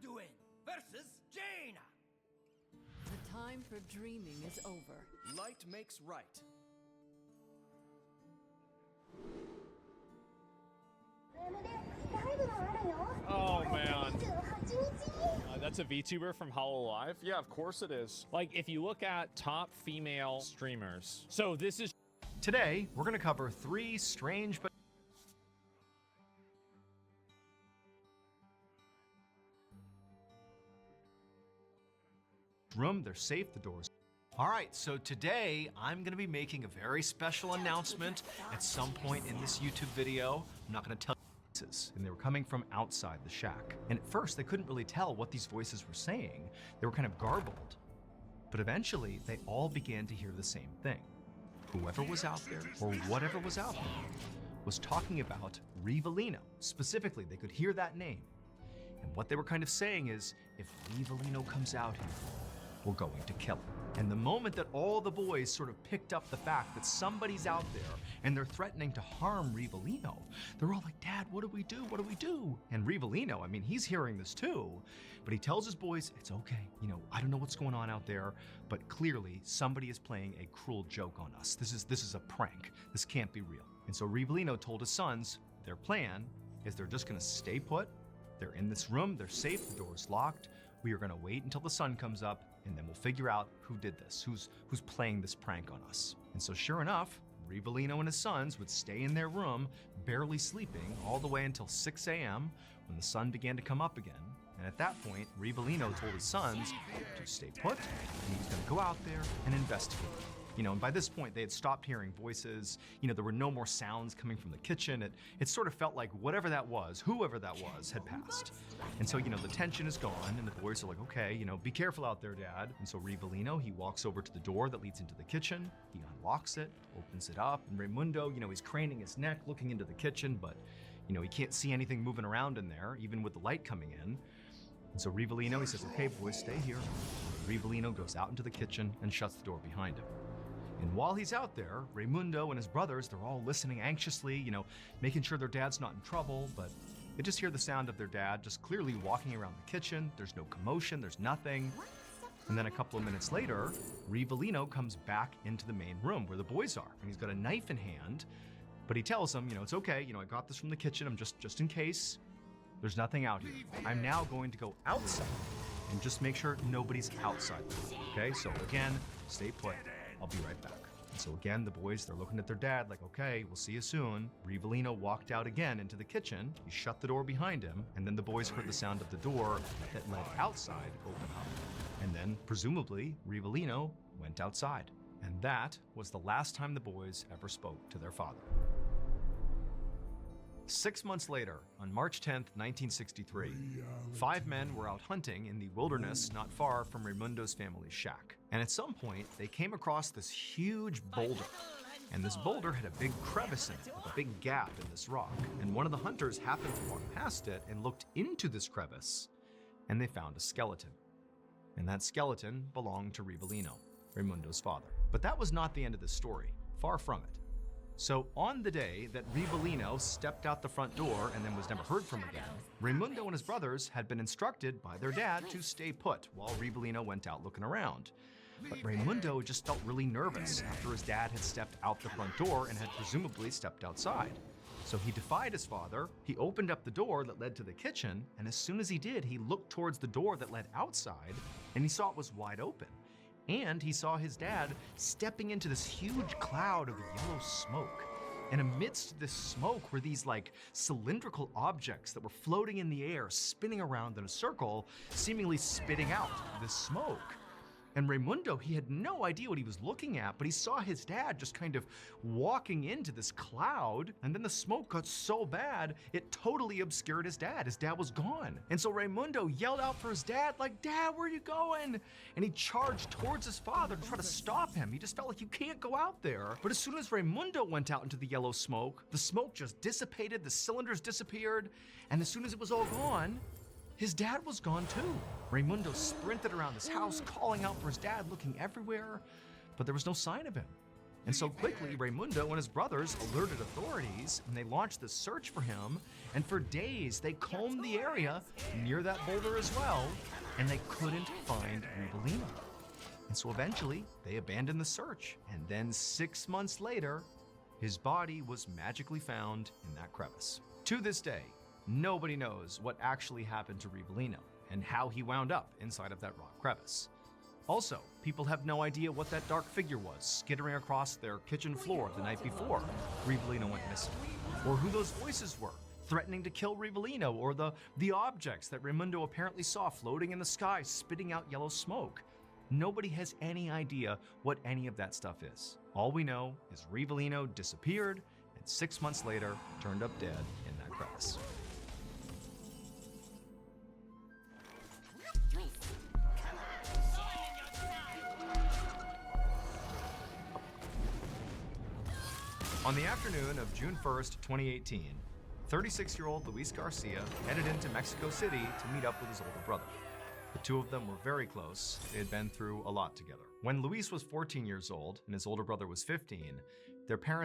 Alduin versus Jaina. The time for dreaming is over. Light makes right. Oh man. That's a VTuber from Hololive? Yeah, of course it is. Like, if you look at top female streamers. So this is... Today, we're gonna cover 3 strange but room, they're safe, the doors. All right, so today I'm gonna be making a very special announcement at some point in this YouTube video. I'm not gonna tell you, and they were coming from outside the shack. And at first they couldn't really tell what these voices were saying. They were kind of garbled. But eventually they all began to hear the same thing. Whoever was out there, or whatever was out there, was talking about Rivellino. Specifically, they could hear that name. And what they were kind of saying is, if Rivellino comes out here, we're going to kill him. And the moment that all the boys sort of picked up the fact that somebody's out there and they're threatening to harm Rivellino, they're all like, Dad, what do we do? What do we do? And Rivellino, I mean, he's hearing this too, but he tells his boys, it's okay. You know, I don't know what's going on out there, but clearly somebody is playing a cruel joke on us. This is a prank. This can't be real. And so Rivellino told his sons, their plan is they're just gonna stay put. They're in this room, they're safe, the door's locked. We are gonna wait until the sun comes up, and then we'll figure out who did this, who's playing this prank on us. And so sure enough, Rivellino and his sons would stay in their room, barely sleeping, all the way until 6 a.m. when the sun began to come up again. And at that point, Rivellino told his sons to stay put, and he was gonna go out there and investigate. You know, and by this point, they had stopped hearing voices. You know, there were no more sounds coming from the kitchen. It sort of felt like whatever that was, whoever that was, had passed. And so, you know, the tension is gone, and the boys are like, okay, you know, be careful out there, Dad. And so Rivellino, he walks over to the door that leads into the kitchen. He unlocks it, opens it up, and Raimundo, you know, he's craning his neck, looking into the kitchen, but, you know, he can't see anything moving around in there, even with the light coming in. And so Rivellino, he says, okay, boys, stay here. Rivellino goes out into the kitchen and shuts the door behind him. And while he's out there, Raimundo and his brothers, they're all listening anxiously, you know, making sure their dad's not in trouble, but they just hear the sound of their dad just clearly walking around the kitchen. There's no commotion, there's nothing. And then a couple of minutes later, Rivellino comes back into the main room where the boys are, and he's got a knife in hand, but he tells them, you know, it's okay, you know, I got this from the kitchen, I'm just in case. There's nothing out here. I'm now going to go outside and just make sure nobody's outside. Okay, so again, stay put. I'll be right back. And so again, the boys, they're looking at their dad like, okay, we'll see you soon. Rivellino walked out again into the kitchen. He shut the door behind him, and then the boys heard the sound of the door that led outside open up. And then, presumably, Rivellino went outside. And that was the last time the boys ever spoke to their father. 6 months later, on March 10th, 1963, 5 men were out hunting in the wilderness not far from Raimundo's family's shack. And at some point, they came across this huge boulder. And this boulder had a big crevice in it, with a big gap in this rock. And one of the hunters happened to walk past it and looked into this crevice, and they found a skeleton. And that skeleton belonged to Rivellino, Raimundo's father. But that was not the end of the story, far from it. So on the day that Rivellino stepped out the front door and then was never heard from again, Raimundo and his brothers had been instructed by their dad to stay put while Rivellino went out looking around. But Raimundo just felt really nervous after his dad had stepped out the front door and had presumably stepped outside. So he defied his father, he opened up the door that led to the kitchen, and as soon as he did, he looked towards the door that led outside, and he saw it was wide open. And he saw his dad stepping into this huge cloud of yellow smoke. And amidst this smoke were these like cylindrical objects that were floating in the air, spinning around in a circle, seemingly spitting out this smoke. And Raimundo, he had no idea what he was looking at, but he saw his dad just kind of walking into this cloud, and then the smoke got so bad, it totally obscured his dad. His dad was gone. And so Raimundo yelled out for his dad, like, Dad, where are you going? And he charged towards his father to try to stop him. He just felt like, you can't go out there. But as soon as Raimundo went out into the yellow smoke, the smoke just dissipated, the cylinders disappeared, and as soon as it was all gone, his dad was gone too. Raimundo sprinted around his house, calling out for his dad, looking everywhere, but there was no sign of him. And so quickly, Raimundo and his brothers alerted authorities, and they launched the search for him. And for days, they combed the area near that boulder as well, and they couldn't find Rivellino. And so eventually, they abandoned the search. And then 6 months later, his body was magically found in that crevice. To this day, nobody knows what actually happened to Rivellino and how he wound up inside of that rock crevice. Also, people have no idea what that dark figure was skittering across their kitchen floor the night before Rivellino went missing, or who those voices were threatening to kill Rivellino, or the objects that Raimundo apparently saw floating in the sky spitting out yellow smoke. Nobody has any idea what any of that stuff is. All we know is Rivellino disappeared and 6 months later turned up dead in that crevice. On the afternoon of June 1st, 2018, 36-year-old Luis Garcia headed into Mexico City to meet up with his older brother. The two of them were very close. They had been through a lot together. When Luis was 14 years old and his older brother was 15, their parents